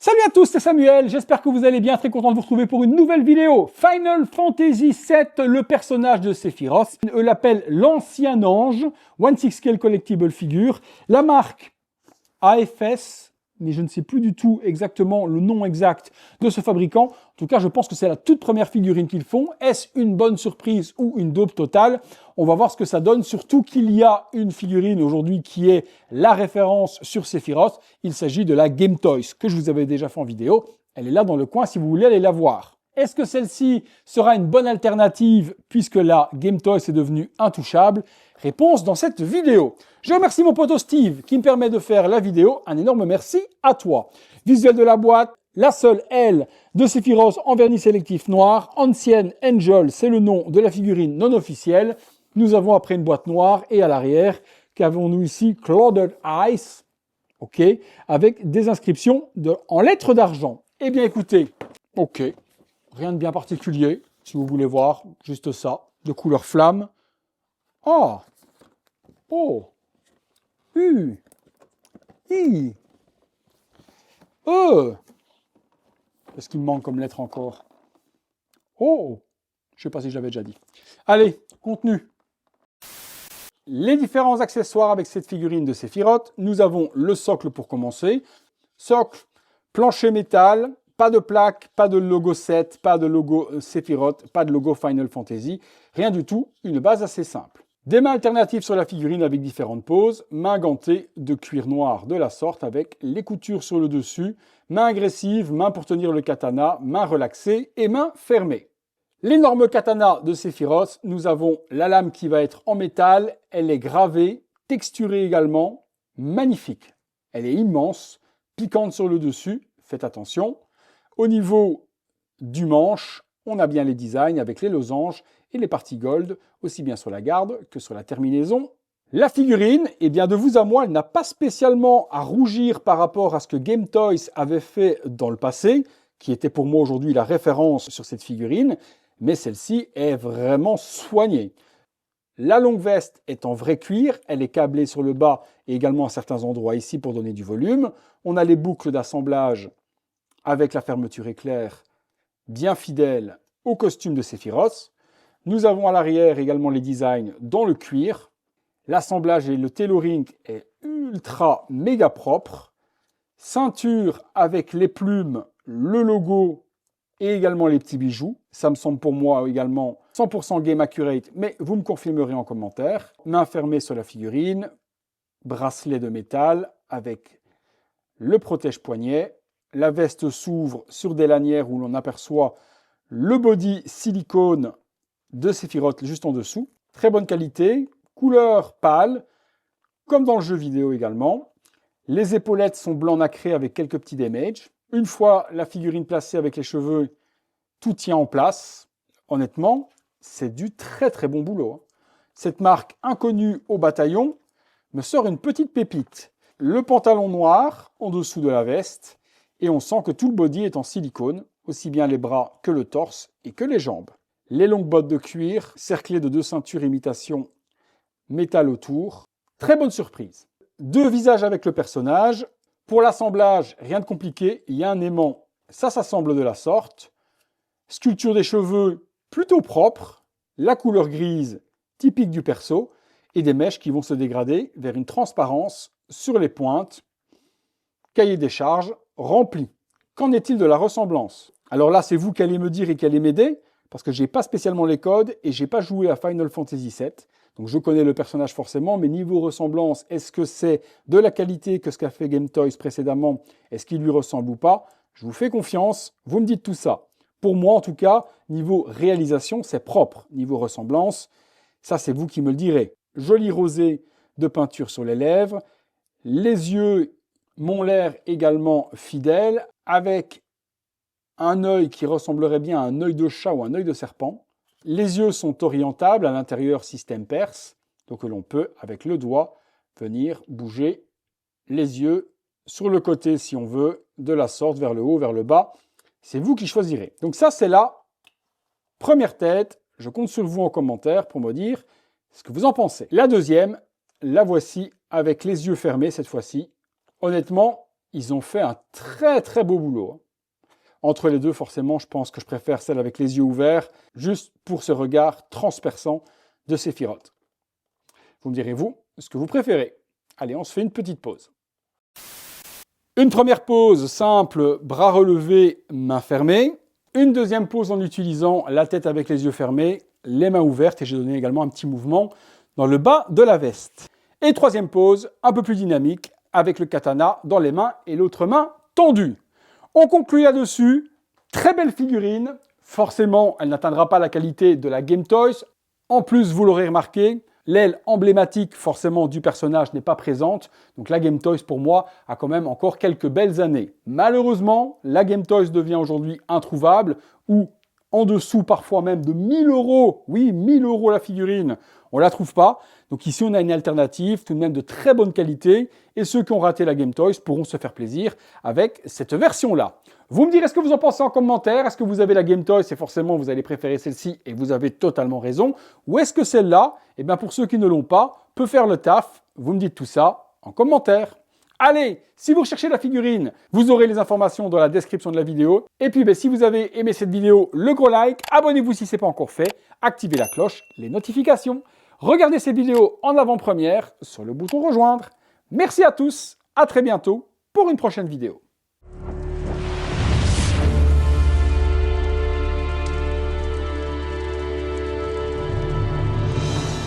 Salut à tous, c'est Samuel, j'espère que vous allez bien, très content de vous retrouver pour une nouvelle vidéo. Final Fantasy VII, le personnage de Sephiroth, on l'appelle l'ancien ange, 1/6 Scale Collectible Figure, la marque AFS, mais je ne sais plus du tout exactement le nom exact de ce fabricant. En tout cas, je pense que c'est la toute première figurine qu'ils font. Est-ce une bonne surprise ou une dope totale? On va voir ce que ça donne, surtout qu'il y a une figurine aujourd'hui qui est la référence sur Sephiroth. Il s'agit de la Game Toys, que je vous avais déjà fait en vidéo. Elle est là dans le coin si vous voulez aller la voir. Est-ce que celle-ci sera une bonne alternative puisque la Game Toys est devenue intouchable? Réponse dans cette vidéo. Je remercie mon pote Steve qui me permet de faire la vidéo. Un énorme merci à toi. Visuel de la boîte, la seule L de Sephiroth en vernis sélectif noir. Ancienne Angel, c'est le nom de la figurine non officielle. Nous avons après une boîte noire et à l'arrière, qu'avons-nous ici? Clouded Ice, ok, avec des inscriptions en lettres d'argent. Eh bien écoutez, ok, rien de bien particulier, si vous voulez voir, juste ça, de couleur flamme. Ah, oh, U, I, E. Qu'est-ce qu'il me manque comme lettre encore? Oh, je ne sais pas si je l'avais déjà dit. Allez, contenu. Les différents accessoires avec cette figurine de Sephiroth. Nous avons le socle pour commencer. Socle, plancher métal, pas de plaque, pas de logo 7, pas de logo Sephiroth, pas de logo Final Fantasy. Rien du tout, une base assez simple. Des mains alternatives sur la figurine avec différentes poses. Mains gantées de cuir noir de la sorte avec les coutures sur le dessus. Main agressive, main pour tenir le katana, main relaxée et main fermée. L'énorme katana de Sephiroth, nous avons la lame qui va être en métal, elle est gravée, texturée également, magnifique. Elle est immense, piquante sur le dessus, faites attention. Au niveau du manche, on a bien les designs avec les losanges et les parties gold, aussi bien sur la garde que sur la terminaison. La figurine, eh bien de vous à moi, elle n'a pas spécialement à rougir par rapport à ce que Game Toys avait fait dans le passé, qui était pour moi aujourd'hui la référence sur cette figurine, mais celle-ci est vraiment soignée. La longue veste est en vrai cuir, elle est câblée sur le bas et également à certains endroits ici pour donner du volume. On a les boucles d'assemblage avec la fermeture éclair bien fidèle au costume de Sephiroth. Nous avons à l'arrière également les designs dans le cuir. L'assemblage et le tailoring est ultra méga propre. Ceinture avec les plumes, le logo et également les petits bijoux. Ça me semble pour moi également 100% game accurate, mais vous me confirmerez en commentaire. Main fermée sur la figurine, bracelet de métal avec le protège-poignet. La veste s'ouvre sur des lanières où l'on aperçoit le body silicone de Sephiroth juste en dessous. Très bonne qualité, couleur pâle, comme dans le jeu vidéo également. Les épaulettes sont blanc nacré avec quelques petits damages. Une fois la figurine placée avec les cheveux, tout tient en place. Honnêtement, c'est du très très bon boulot. Cette marque inconnue au bataillon me sort une petite pépite. Le pantalon noir en dessous de la veste et on sent que tout le body est en silicone, aussi bien les bras que le torse et que les jambes. Les longues bottes de cuir cerclées de 2 ceintures imitation métal autour. Très bonne surprise. 2 visages avec le personnage. Pour l'assemblage, rien de compliqué, il y a un aimant, ça s'assemble de la sorte. Sculpture des cheveux plutôt propre, la couleur grise typique du perso, et des mèches qui vont se dégrader vers une transparence sur les pointes. Cahier des charges rempli. Qu'en est-il de la ressemblance? Alors là, c'est vous qui allez me dire et qui allez m'aider, parce que je n'ai pas spécialement les codes et je n'ai pas joué à Final Fantasy VII. Donc je connais le personnage forcément, mais niveau ressemblance, est-ce que c'est de la qualité que ce qu'a fait Game Toys précédemment? Est-ce qu'il lui ressemble ou pas? Je vous fais confiance, vous me dites tout ça. Pour moi en tout cas, niveau réalisation, c'est propre. Niveau ressemblance, ça c'est vous qui me le direz. Joli rosé de peinture sur les lèvres. Les yeux m'ont l'air également fidèles, avec un œil qui ressemblerait bien à un œil de chat ou un œil de serpent. Les yeux sont orientables, à l'intérieur système perse, donc l'on peut, avec le doigt, venir bouger les yeux sur le côté si on veut, de la sorte, vers le haut, vers le bas. C'est vous qui choisirez. Donc ça, c'est la première tête. Je compte sur vous en commentaire pour me dire ce que vous en pensez. La deuxième, la voici avec les yeux fermés cette fois-ci. Honnêtement, ils ont fait un très très beau boulot. Entre les deux, forcément, je pense que je préfère celle avec les yeux ouverts, juste pour ce regard transperçant de Sephiroth. Vous me direz, vous, ce que vous préférez. Allez, on se fait une petite pause. Une première pause simple, bras relevés, mains fermées. Une deuxième pause en utilisant la tête avec les yeux fermés, les mains ouvertes, et j'ai donné également un petit mouvement dans le bas de la veste. Et troisième pause, un peu plus dynamique, avec le katana dans les mains et l'autre main tendue. On conclut là-dessus. Très belle figurine. Forcément, elle n'atteindra pas la qualité de la Game Toys. En plus, vous l'aurez remarqué, l'aile emblématique forcément du personnage n'est pas présente. Donc la Game Toys, pour moi, a quand même encore quelques belles années. Malheureusement, la Game Toys devient aujourd'hui introuvable ou en dessous parfois même de 1000 €. Oui, 1000 € la figurine. On ne la trouve pas. Donc ici, on a une alternative tout de même de très bonne qualité. Et ceux qui ont raté la Game Toys pourront se faire plaisir avec cette version-là. Vous me direz ce que vous en pensez en commentaire. Est-ce que vous avez la Game Toys et forcément vous allez préférer celle-ci et vous avez totalement raison. Ou est-ce que celle-là, eh bien pour ceux qui ne l'ont pas, peut faire le taf. Vous me dites tout ça en commentaire. Allez, si vous recherchez la figurine, vous aurez les informations dans la description de la vidéo. Et puis, si vous avez aimé cette vidéo, le gros like, abonnez-vous si ce n'est pas encore fait, activez la cloche, les notifications. Regardez ces vidéos en avant-première sur le bouton rejoindre. Merci à tous, à très bientôt pour une prochaine vidéo.